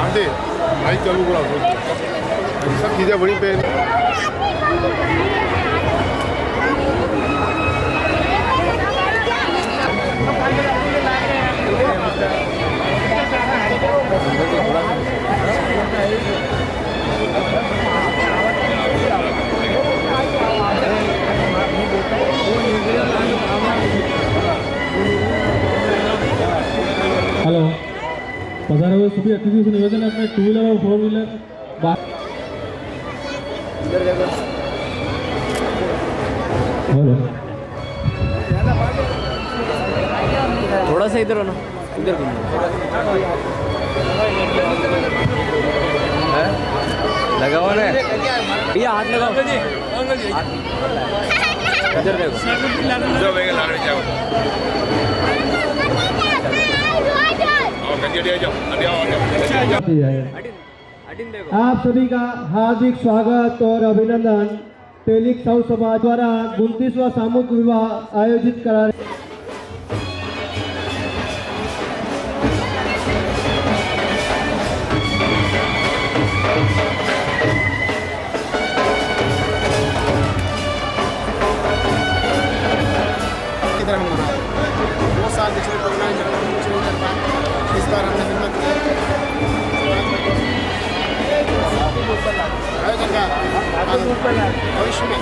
Aunty भाई चालू करा सब चीज़ें बड़ी पे हेलो, पधारे हुए सभी अतिथियों से निवेदन है अपने 2 व्हीलर और 4 व्हीलर हेलो, थोड़ा सा इधर हो ना, इधर लगाओ ना भैया, हाथ लगाओ इधर देखो आप सभी का हार्दिक स्वागत और अभिनंदन। तेलिक साहू समाज द्वारा 29वां सामूहिक विवाह आयोजित करा इस बार हमने हिम्मत की भविष्य में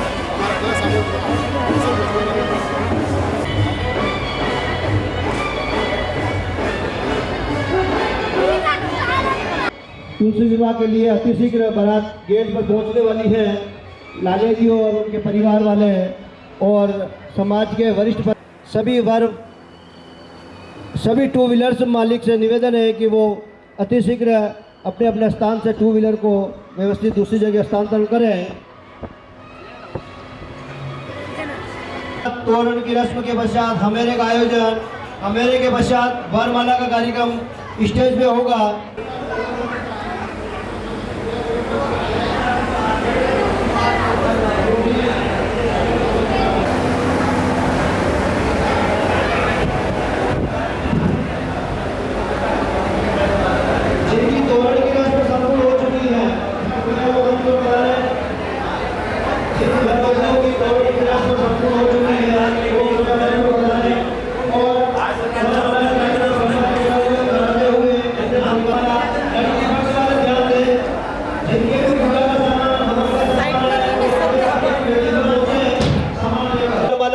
तुलसी विवाह के लिए अतिशीघ्र बारात गेट पर पहुंचने वाली है। लाले जी और उनके परिवार वाले और समाज के वरिष्ठ सभी वर्ग सभी 2 व्हीलर्स मालिक से निवेदन है कि वो अतिशीघ्र अपने अपने स्थान से 2 व्हीलर को व्यवस्थित दूसरी जगह स्थानांतरण करें। तोरण की रस्म के पश्चात हमेरे का आयोजन, हमेरे के पश्चात वरमाला का कार्यक्रम स्टेज पे होगा।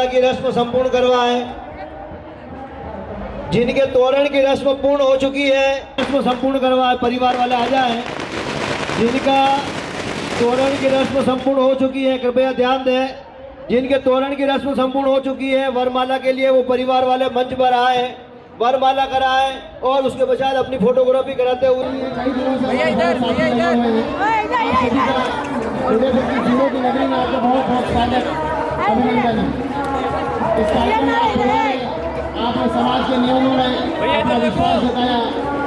की रस्म संपूर्ण करवाएं। जिनके तोरण की रस्म पूर्ण हो चुकी है, रस्म संपूर्ण करवाएं। परिवार वाले आ जाएं। जिनका तोरण की रस्म संपूर्ण हो चुकी है कृपया ध्यान दें। जिनके तोरण की रस्म संपूर्ण हो चुकी है, वरमाला के लिए वो परिवार वाले मंच पर आए, वरमाला कराएं और उसके पश्चात अपनी फोटोग्राफी कराते हुए इस कार्यक्रम में आपने समाज के नियमों में अपना विश्वास जताया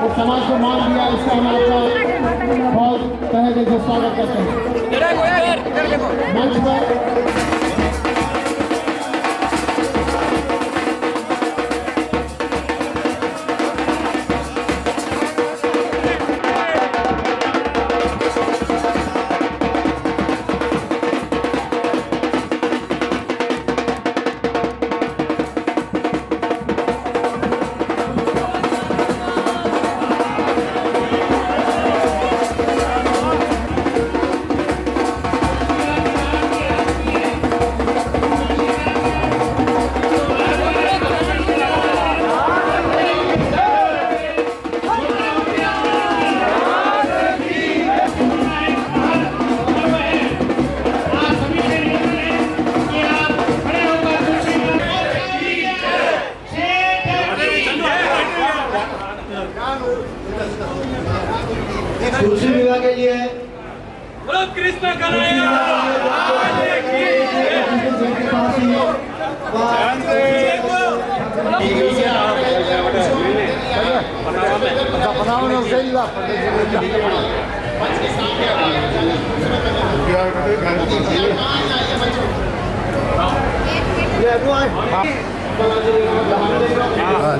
और समाज को मान दिया। इसका हम आपका बहुत तहे दिल से स्वागत करते हैं। मंच पर तुलसी विवाह के लिए कृष्ण कन्हैया बनाओ हाँ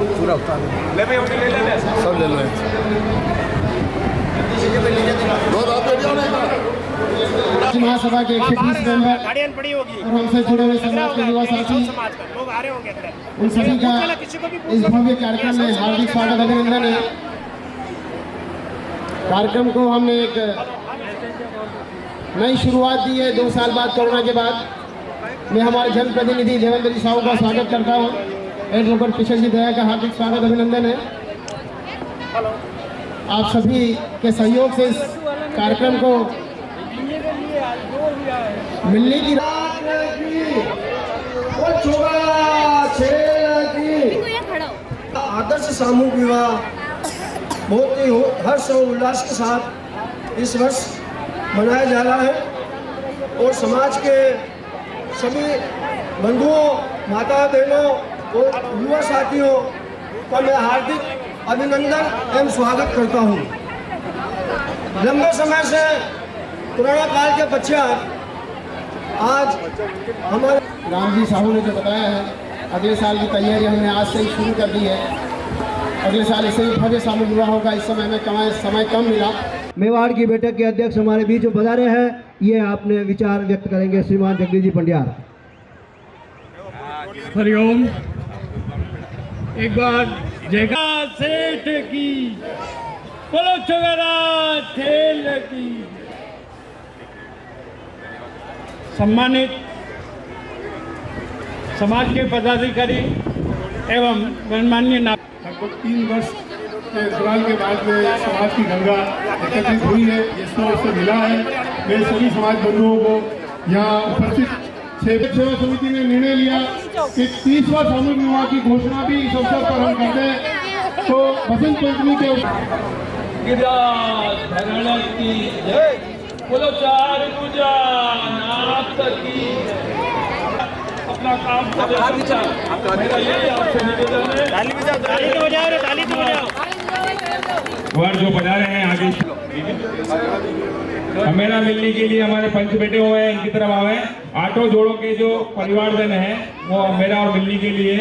पूरा उतार सब ले लो महासभा के 120 मेंबर और हमसे जुड़े हुए समाज के युवा साथी उन सभी का इस भव्य कार्यक्रम में हार्दिक स्वागत अभिनंदन है। कार्यक्रम को हमने एक नई शुरुआत दी है 2 साल बाद, कोरोना के बाद। मैं हमारे जनप्रतिनिधि देवेंद्र जी साहू का स्वागत करता हूँ। एडवोकेट किशन जी दया का हार्दिक स्वागत अभिनंदन है। आप सभी के सहयोग से इस कार्यक्रम को मिलने की आदर्श सामूहिक विवाह बहुत ही हर्ष और उल्लास के साथ इस वर्ष मनाया जा रहा है और समाज के सभी बंधुओं, माता बहनों और युवा साथियों का मैं हार्दिक अभिनंदन एवं स्वागत करता हूँ। लंबे समय से कोरोना काल के पश्चात आज हमारे राम जी साहू ने जो बताया है, अगले साल की तैयारी हमने आज से ही शुरू कर दी है। अगले साल ऐसे ही भव्य सामूहिक विवाह होगा। इस समय में समय कम मिला। मेवाड़ की बैठक के अध्यक्ष हमारे बीच में पधारे हैं। ये आपने विचार व्यक्त करेंगे श्रीमान जगदीश जी पंडियार। हरिओम। एक बार जगह सेठ की बोलो छोगरा खेल की। सम्मानित समाज के पदाधिकारी एवं गणमान्य लगभग 3 वर्ष के दौरान के बाद में समाज की गंगा एकत्रित हुई है, जिसको उससे मिला है। मेरे सभी समाज बंधुओं को यहाँ उपस्थित सेवा समिति ने निर्णय लिया कि 30वां सामूहिक विवाह की घोषणा भी इस अवसर पर हम करते हैं। तो बसंत पंचमी के बोलो चार पूजा नाथ की अपना काम मेरा यही आपसे निवेदन है। ताली तो बजाओ रे, ताली तो बजाओ। वर जो पधारे हैं आगे हमेरा मिलने के लिए हमारे पंच बैठे हुए हैं, इनकी तरफ आवे। आठों जोड़ों के जो परिवारजन है वो मेरा और मिलने के लिए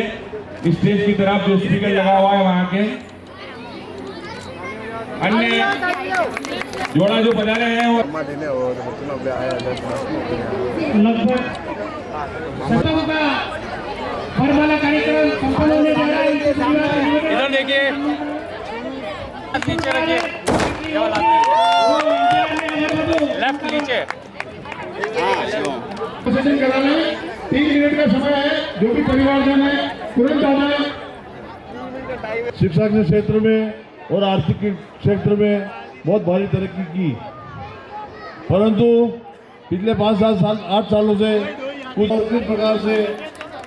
स्टेज की तरफ जो स्पीकर लगा हुआ है वहाँ के अन्य जोड़ा जो पधारे हैं वो लगभग सत्ताओं का हर वाला कार्यक्रम संपन्न होने जा रहा है। इधर देखिए, नीचे रखिए, लेफ्ट नीचे। सचिन कराने 3 मिनट का समय है। जो भी परिवारजन है तुरंत आ जाए। शिक्षा के क्षेत्र में और आर्थिक क्षेत्र में बहुत भारी तरक्की की, परंतु पिछले 8 सालों से कुछ प्रकार से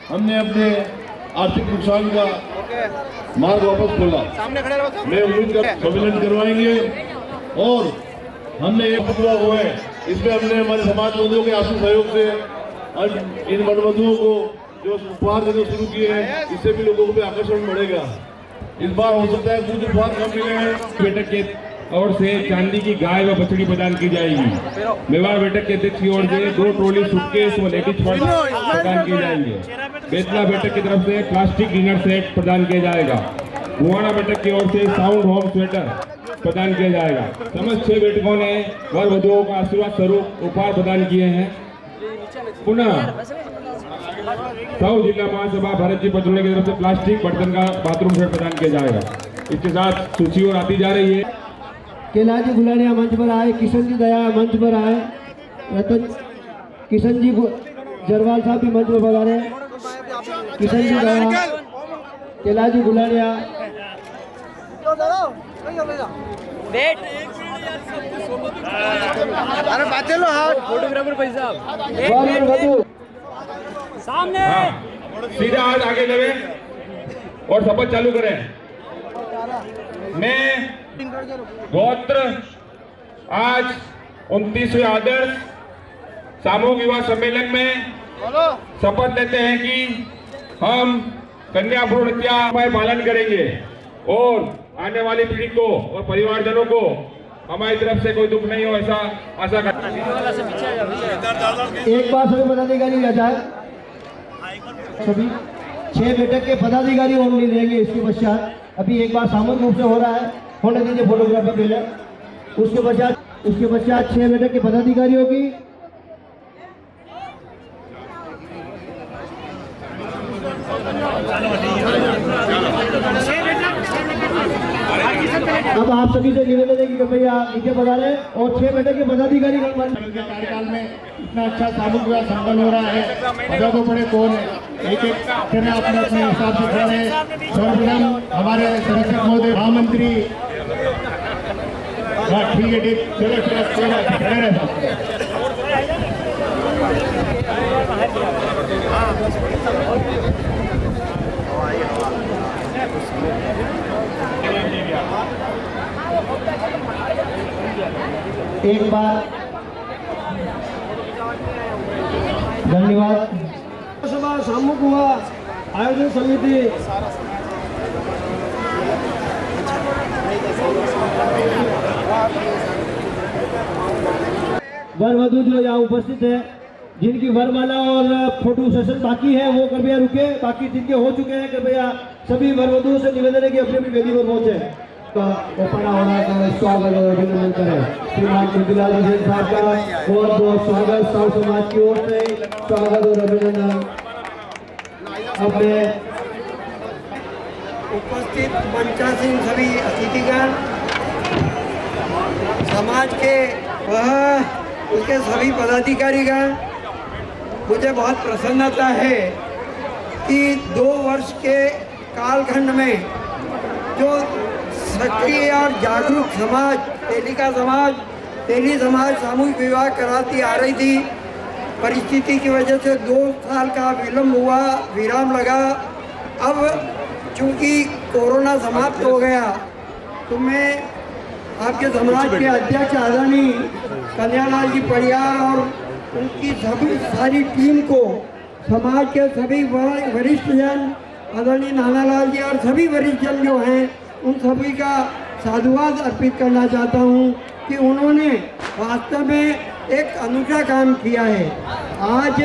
हमने अपने आर्थिक नुकसान का मार्ग वापस खोला। मैं उम्मीद कर सम्मेलन करवाएंगे और हमने ये फतवा हुआ है, इसमें हमने हमारे समाज बंधुओं के आर्थिक सहयोग से इन वनबंधुओं को जो उपहार देना शुरू किए हैं, इससे भी लोगों को आकर्षण बढ़ेगा। इस बार हो सकता है कुछ उपहार कम मिले हैं। बैठक के ओर से चांदी की गाय व बछड़ी प्रदान की जाएगी। मेवाड़ बैठक के अध्यक्ष की ओर से 2 ट्रॉली सूटकेस व लेडीज पर्स प्रदान किए जाएंगे। बेतला बैठक की तरफ से प्लास्टिक डिनर सेट प्रदान किया जाएगा। बुआना बैठक की ओर से साउंड होम स्वेटर प्रदान किया जाएगा। समस्त 6 बैठकों ने वर वधुओं का आशीर्वाद स्वरूप उपहार प्रदान किए हैं। पुनः साउथ जिला महासभा भारत जी पचौड़े की तरफ से प्लास्टिक बर्तन का बाथरूम सेट प्रदान किया जाएगा। इसके साथ सूची और आती जा रही है। कैलाश गुलानिया मंच पर आए, किशन जी दया मंच पर आए, रतन किशन जी जरवाल साहब भी मंच पर पधारे। किशन जी दया, कैलाश गुलानिया, अरे बात लो हाँ, फोटोग्राफर भाई साहब सामने सीधा हाथ आगे लेवे और शपथ चालू करें। मैं गोत्र आज 29वें आदर्श सामूहिक विवाह सम्मेलन में शपथ लेते हैं कि हम कन्या भ्रूण हत्या का पालन करेंगे और आने वाली पीढ़ी को और परिवारजनों को हमारी तरफ से कोई दुख नहीं हो, ऐसा आशा करते हैं। एक बार सभी पदाधिकारी आ जाए, सभी 6 बैठक के पदाधिकारी ओनली रहेंगे। इसके पश्चात अभी एक बार सामूहिक रूप से हो रहा है, होने दीजिए फोटोग्राफी पहले। उसके पश्चात 6 बैठक के पदाधिकारियों की अब आप सभी से निवेदन है कि कृपया नीचे पधारे और 6 बैठक के पदाधिकारी के कार्यकाल में इतना अच्छा सामूहिक विवाह संपन्न हो रहा है। बता दो पड़े कौन है, एक एक जने अपने अपने हिसाब से खड़े हैं। सर्वप्रथम हमारे संरक्षक महोदय महामंत्री, हाँ ठीक है, ठीक, चलो खड़े रहे साहब। एक बार धन्यवाद। सभा सामूहिक हुआ आयोजन समिति वर वधू जो यहाँ उपस्थित है, जिनकी वरमाला और फोटो सेशन बाकी है वो कृपया रुके, बाकी जिनके हो चुके हैं कृपया सभी वर वधुओं से निवेदन है कि अपनी अपनी वेदी पर पहुंचे। ओपन होना स्वागत और अभिनंदन करें श्रीमान कुंतीलाल विजय साहब का बहुत बहुत स्वागत साहु समाज की ओर से, स्वागत और अभिनंदन। अब मैं उपस्थित मंचासीन सभी अतिथिगण, समाज के वह उसके सभी पदाधिकारीगण, मुझे बहुत प्रसन्नता है कि 2 वर्ष के कालखंड में जो सक्रिय और जागरूक समाज, तेली समाज सामूहिक विवाह कराती आ रही थी, परिस्थिति की वजह से 2 साल का विलम्ब हुआ, विराम लगा। अब चूंकि कोरोना समाप्त हो गया तो मैं आपके समाज के अध्यक्ष आदरणीय कन्हैयालाल जी परियार और उनकी सभी सारी टीम को, समाज के सभी वरिष्ठ जन, आदरणीय नानालाल जी और सभी वरिष्ठ जन जो हैं, उन सभी का साधुवाद अर्पित करना चाहता हूं कि उन्होंने वास्तव में एक अनूठा काम किया है। आज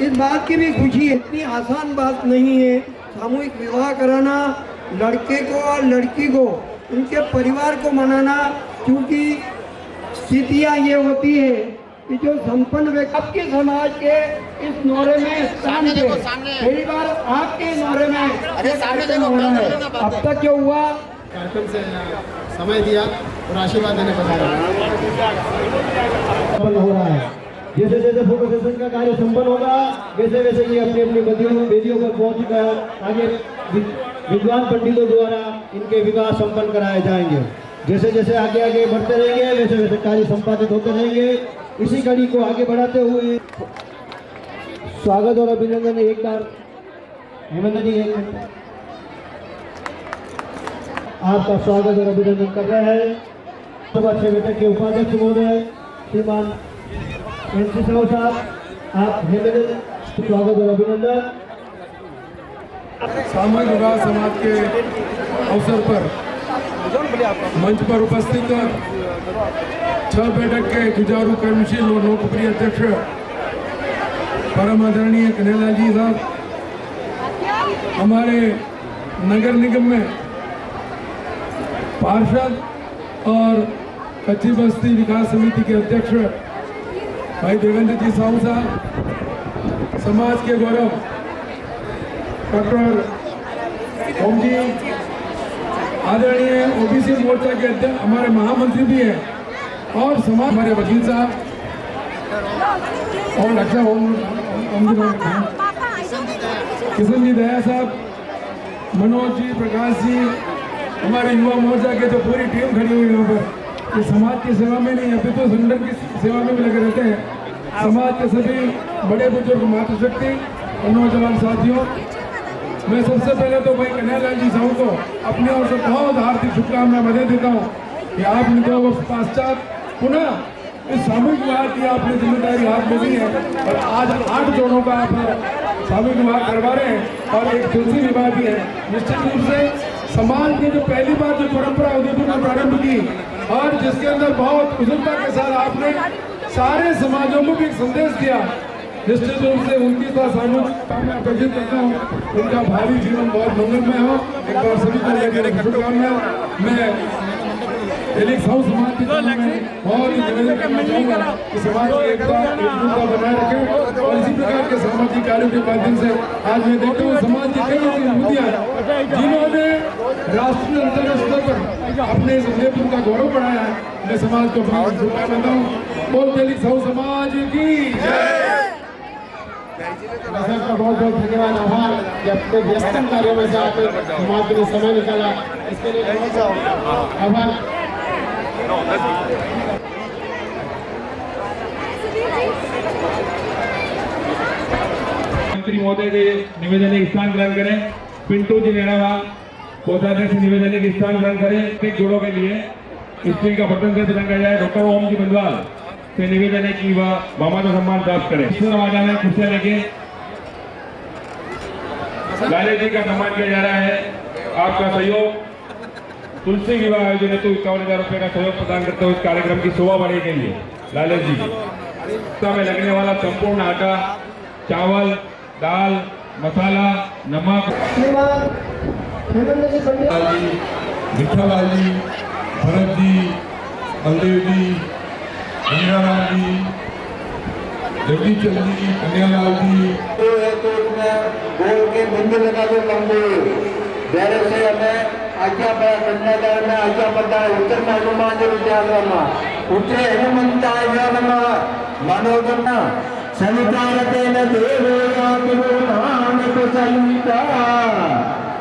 इस बात की भी खुशी है, इतनी आसान बात नहीं है सामूहिक विवाह कराना, लड़के को और लड़की को, उनके परिवार को मनाना, क्योंकि स्थितियाँ ये होती है कि जो संपन्न व्यक्ति आपके समाज के इस नौरे में स्थान पे पहली बार आपके नौरे में ये कार्यक्रम हो रहा है। अब तक क्या हुआ, कार्यक्रम से समय दिया और आशीर्वाद देने को हो रहा है। जैसे जैसे फोटो सेशन का कार्य संपन्न होगा वैसे वैसे ये अपनी अपनी वेदियों पर पहुंच कर आगे विद्वान पंडितों द्वारा इनके विवाह संपन्न कराए जाएंगे। जैसे जैसे आगे आगे बढ़ते रहेंगे वैसे वैसे कार्य संपादित होते रहेंगे। इसी कड़ी को आगे बढ़ाते हुए स्वागत और अभिनंदन। एक बार हेमंत जी, एक मिनट, आपका स्वागत और अभिनंदन कर रहे हैं सभा 6 बैठक के उपाध्यक्ष महोदय श्रीमान एनसी साहब, आप हेमंत, स्वागत और अभिनंदन। सामूहिक विवाह समाज के अवसर पर मंच पर उपस्थित 6 बैठक के जुझारू कर्मशील और लोकप्रिय अध्यक्ष परम आदरणीय कन्हैयालाल जी साहब, हमारे नगर निगम में पार्षद और कच्ची बस्ती विकास समिति के अध्यक्ष भाई देवेंद्र जी साहू साहब, समाज के गौरव डॉक्टर ओम जी, आदरणीय ओबीसी मोर्चा के अध्यक्ष हमारे महामंत्री भी हैं, और समाज हमारे वकील साहब और लक्षा किशन जी दया साहब, मनोज जी, प्रकाश जी, हमारे युवा मोर्चा के जो पूरी टीम खड़ी हुई यहाँ पर, ये समाज की सेवा में नहीं, अभी तो संगठन की सेवा में भी लगे रहते हैं। समाज के सभी बड़े बुजुर्ग, मातृशक्ति और नौजवान साथियों, मैं सबसे पहले तो भाई कन्हैयालाल जी साहू को अपनी ओर से बहुत हार्दिक शुभकामनाएं बधाई देता हूँ कि आपने 2 वर्ष पश्चात पुनः इस सामूहिक विवाह की आपने जिम्मेदारी हाथ में ली है और आज 8 जोड़ों का आप सामूहिक विवाह करवा रहे हैं और एक तुलसी विवाह भी है। निश्चित रूप से समाज ने जो पहली बार जो परंपरा उदयपुर में प्रारंभ की और जिसके अंदर बहुत कुशलता के साथ आपने सारे समाजों को भी एक संदेश दिया। निश्चित रूप से उनकी साथ सामूहिक मैं आकर्षित करता हूँ। उनका भावी जीवन बहुत मंगलमय हो। एक बार सभी को लेकर शुभकामनाएं। मैं एलिक साहू समाज की तरफ में और निवेदन करना चाहूँगा कि समाज की एकता एकजुटता बनाए रखें और इसी प्रकार के सामाजिक कार्यों के माध्यम से आज मैं देखता हूँ समाज की कई ऐसी विभूतियाँ जिन्होंने राष्ट्रीय अंतर्राष्ट्रीय स्तर पर अपने इस उदयपुर का गौरव बढ़ाया है। मैं समाज को शुभकामनाएं देता हूँ। बोल एलिक साहू समाज की जय। का बहुत बहुत धन्यवाद, आभार कि अपने व्यस्तम कार्यों में से आपने समाज के लिए समय निकाला, इसके लिए बहुत आभार। मंत्री महोदय के निवेदन के स्थान ग्रहण करें। पिंटू जी नेड़ावा कोषाध्यक्ष निवेदन के स्थान ग्रहण करें। एक जोड़ों के लिए स्त्री का बटन से तिरंगा जाए। डॉक्टर ओम जी बंदवाल से निवेदन है कि वह मामाना सम्मान प्राप्त करें। आवाजा में कुर्सियां लेके लाले जी का सम्मान किया जा रहा है। आपका सहयोग तुलसी विवाह आयोजन हेतु 51,000 रुपए का सहयोग प्रदान करते हुए इस कार्यक्रम की शोभा बढ़ाने के लिए लाले जी में लगने वाला संपूर्ण आटा, चावल, दाल, मसाला, नमक मिठालाल जी, भरत जी, बलदेव जी, इंदिरालाल जी, जगदीश चंद जी, कन्यालाल जी। तो है तो उसमें बोल के बिंदु लगा दो लंबे धैर्य से हमें आज्ञा कन्यादान में आज्ञा पड़ता है। उत्तर में हनुमान जी विद्यालय उत्तरे हनुमंताय नमः मनोगम सवितारतेन देवोयातिर्नाम कुशलिता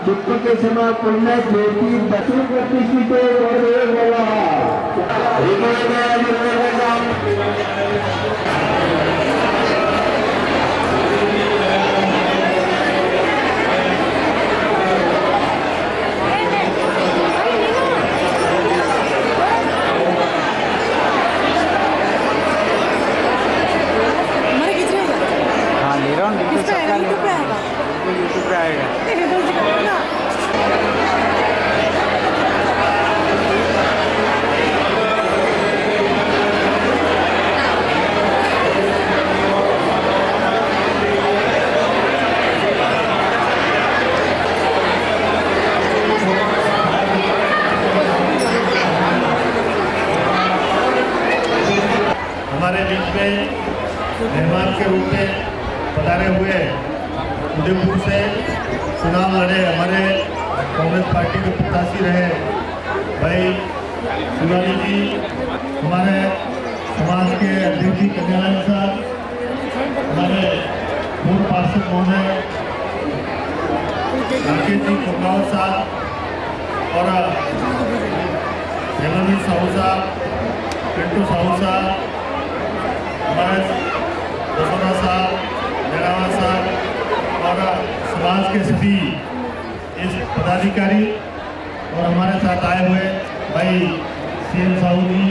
दुख के समय पुण्य ज्योति बसु प्रतिष्ठितो वरे बोला यूट्यूब पे आएगा। हमारे बीच में मेहमान के रूप में पधारे हुए उदयपुर से चुनाव लड़े हमारे कांग्रेस पार्टी के प्रत्याशी रहे भाई शिवाली जी, हमारे समाज के अध्यक्ष जी कन्यालाल साहब, हमारे पूर्व पार्षद महोदय राकेश जी कुमार साहब और हेमंत साहू साहब, पिंटू साहू साहब, हमारे वसुधा साहब, नेरावा साहब और समाज के सभी इस पदाधिकारी और हमारे साथ आए हुए भाई सीएम साहू जी,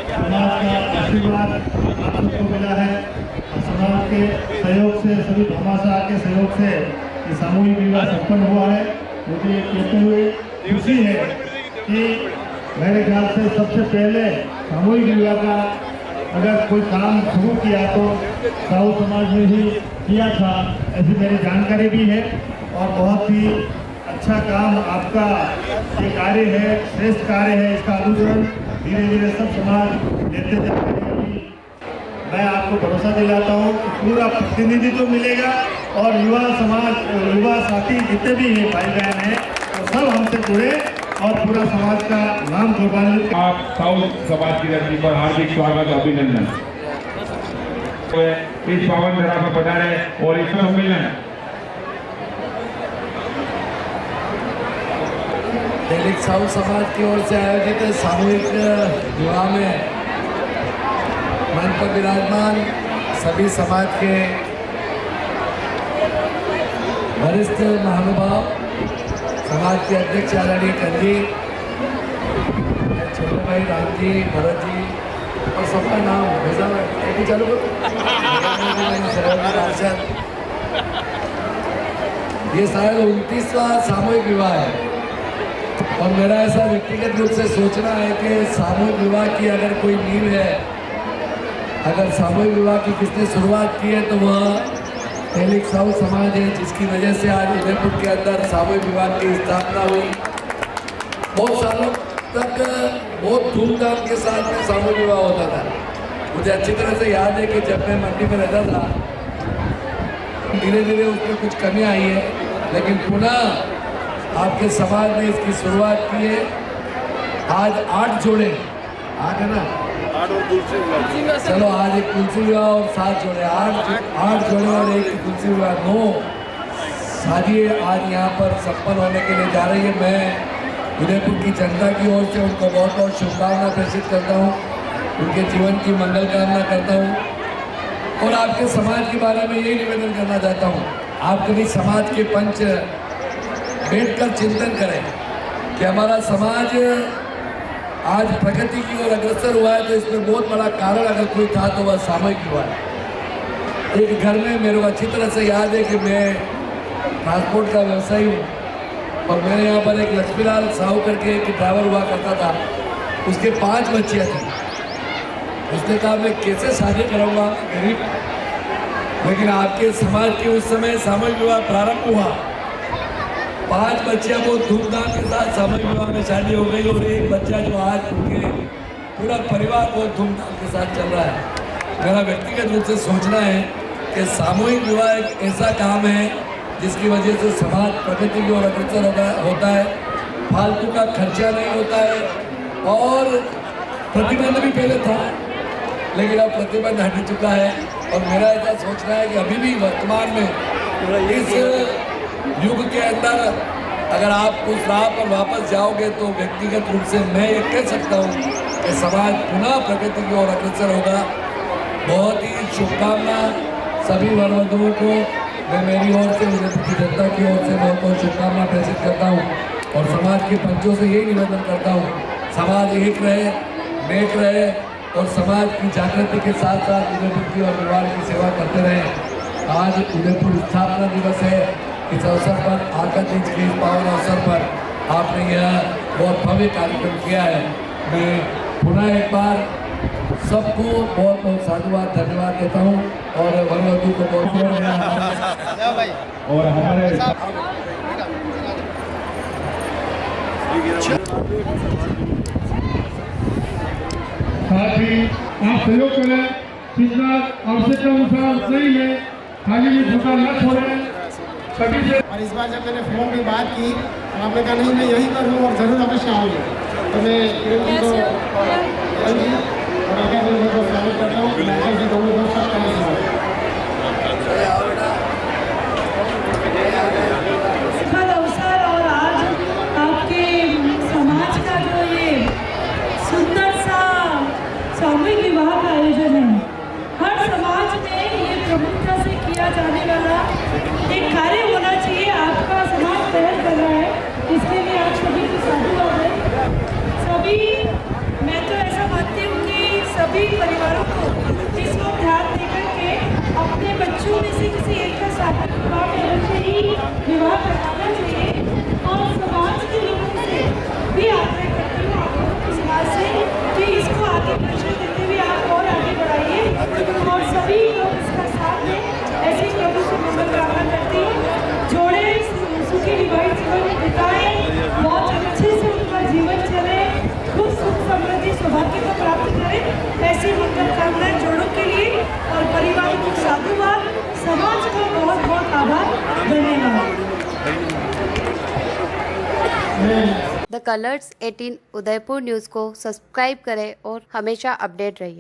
समाज का आशीर्वाद आप सबको मिला है और समाज के सहयोग से सभी भामाशाह के सहयोग से ये सामूहिक विवाह संपन्न हुआ है। मुझे ये कहते हुए खुशी है कि मेरे ख्याल से सबसे पहले सामूहिक विवाह का अगर कोई काम शुरू किया तो साहू समाज में ही किया था, ऐसी मेरी जानकारी भी है और बहुत ही अच्छा काम आपका ये कार्य है, श्रेष्ठ कार्य है। इसका अनुसरण धीरे धीरे सब समाज लेते जाएंगे। अभी मैं आपको भरोसा दिलाता हूँ कि पूरा प्रतिनिधित्व मिलेगा और युवा समाज, युवा साथी जितने भी हैं भाई बहन हैं तो सब हमसे जुड़े और पूरा समाज का नाम गौरवान्वित। आप साउथ समाज की धरती पर हार्दिक स्वागत और अभिनंदन। इस पावन धरा पर पधारे और इस सम्मेलन एलिक साहू समाज की ओर से आयोजित सामूहिक विवाह में मंच पर विराजमान सभी समाज के वरिष्ठ महानुभाव, समाज के अध्यक्ष आदरणीय कंजी, छोटे भाई राम जी, भरत जी और सबका नाम भेजा चालू पार्षद। ये शायद 29वां सामूहिक विवाह है। और मेरा ऐसा व्यक्तिगत रूप से सोचना है कि सामूहिक विवाह की अगर कोई नींव है, अगर सामूहिक विवाह की किसने शुरुआत की है तो वह तेलिक साहू समाज है, जिसकी वजह से आज उदयपुर के अंदर सामूहिक विवाह की स्थापना हुई। बहुत सालों तक बहुत धूमधाम के साथ में सामूहिक विवाह होता था। मुझे अच्छी तरह से याद है कि जब मैं मंडी में रहता था, धीरे धीरे उसमें कुछ कमी आई है, लेकिन पुनः आपके समाज ने इसकी शुरुआत की है। आज 8 जोड़े, 8 है ना, चलो आज एक तुलसी विवाह और 7 जोड़े, 8 जोड़े और एक तुलसी विवाह, 9 शादियाँ आज यहाँ पर संपन्न होने के लिए जा रही है। मैं उदयपुर की जनता की ओर से उनको बहुत बहुत शुभकामना प्रेषित करता हूँ, उनके जीवन की मंगल कामना करता हूँ और आपके समाज के बारे में यही निवेदन करना चाहता हूँ, आप कभी समाज के पंच बैठकर चिंतन करें कि हमारा समाज आज प्रगति की ओर अग्रसर हुआ है, तो इसमें बहुत बड़ा कारण अगर कोई था तो वह सामूहिक हुआ है। एक घर में मेरे को अच्छी तरह से याद है कि मैं ट्रांसपोर्ट का व्यवसायी हूँ और मेरे यहाँ पर एक लक्ष्मीलाल साहू करके एक ड्राइवर हुआ करता था, उसके 5 बच्चियाँ थी। उसने कहा मैं कैसे शादी कराऊंगा गरीब, लेकिन आपके समाज के उस समय सामूहिक विवाह प्रारंभ हुआ, 5 बच्चियाँ बहुत धूमधाम के साथ सामूहिक विवाह में शादी हो गई और एक बच्चा जो आज उनके पूरा परिवार बहुत धूमधाम के साथ चल रहा है। मेरा व्यक्तिगत रूप से सोचना है कि सामूहिक विवाह एक ऐसा काम है जिसकी वजह से समाज प्रगति की ओर अग्रसर होता है, फालतू का खर्चा नहीं होता है और प्रतिबंध भी पहले था लेकिन अब प्रतिबंध हट चुका है। और मेरा ऐसा सोचना है कि अभी भी वर्तमान में इस युग के अंदर अगर आप उस राह पर वापस जाओगे तो व्यक्तिगत रूप से मैं ये कह सकता हूँ कि समाज पुनः प्रगति की ओर अग्रसर होगा। बहुत ही शुभकामना सभी वर वधुओं को मैं मेरी ओर से उदयपुर की जनता की ओर से बहुत बहुत शुभकामना प्रेषित करता हूँ और समाज के पंचों से यही निवेदन करता हूँ, समाज एक रहे, नेक रहे और समाज की जागृति के साथ साथ उदयपुर की और परिवार की सेवा करते रहें। आज उदयपुर स्थापना दिवस है, इस अवसर पर आका तीज के इस पावन अवसर पर आपने यह बहुत भव्य कार्यक्रम किया है। मैं पुनः एक बार सबको बहुत बहुत साधुवाद धन्यवाद देता हूँ और वर वधु को बहुत और हमारे साथ ही आप सहयोग करें, जितना आवश्यकता अनुसार नहीं है, खाली में झुका न छोड़ें सभी से। और इस बार जब मैंने फोन में बात की तो आपने कहा नहीं मैं यही करूँ और ज़रूर अवश्य आऊँगी, तो मैं किरण जी को और आगे को स्वागत करता हूँ। जी दोनों दोस्त सुखद अवसर और आज आपके समाज का जो ये सुंदर सा सामूहिक विवाह का आयोजन है, हर समाज में ये प्रमुखता से किया जाने वाला एक कार्य होना चाहिए। आपका समाज पहल कर रहा है, इसके लिए आप सभी को साधुवाद है। सभी, मैं तो ऐसा मानती हूँ कि सभी परिवारों को इसको ध्यान देकर के अपने बच्चों में से किसी एक का सामूहिक विवाह में से ही विवाह करवाना चाहिए और समाज के लोगों से भी आग्रह करती हूँ, आप लोगों के समाज से, कि इसको आगे प्रेशर देते हुए आप और आगे बढ़ाइए और सभी लोग इसका साथ दें। ऐसे ही प्रभु से मंगल कामना करती हूँ, जोड़े सुखी विवाहित जीवन बिताएं, बहुत अच्छे से उनका जीवन चले, खुद सुख समृद्धि सौभाग्य को प्राप्त करें। ऐसी मंगल कामनाएं जोड़ों के लिए और परिवार को साधुवाद, समाज का बहुत बहुत आभार, धन्यवाद। द कलर्स 18 उदयपुर न्यूज़ को सब्सक्राइब करें और हमेशा अपडेट रहिए।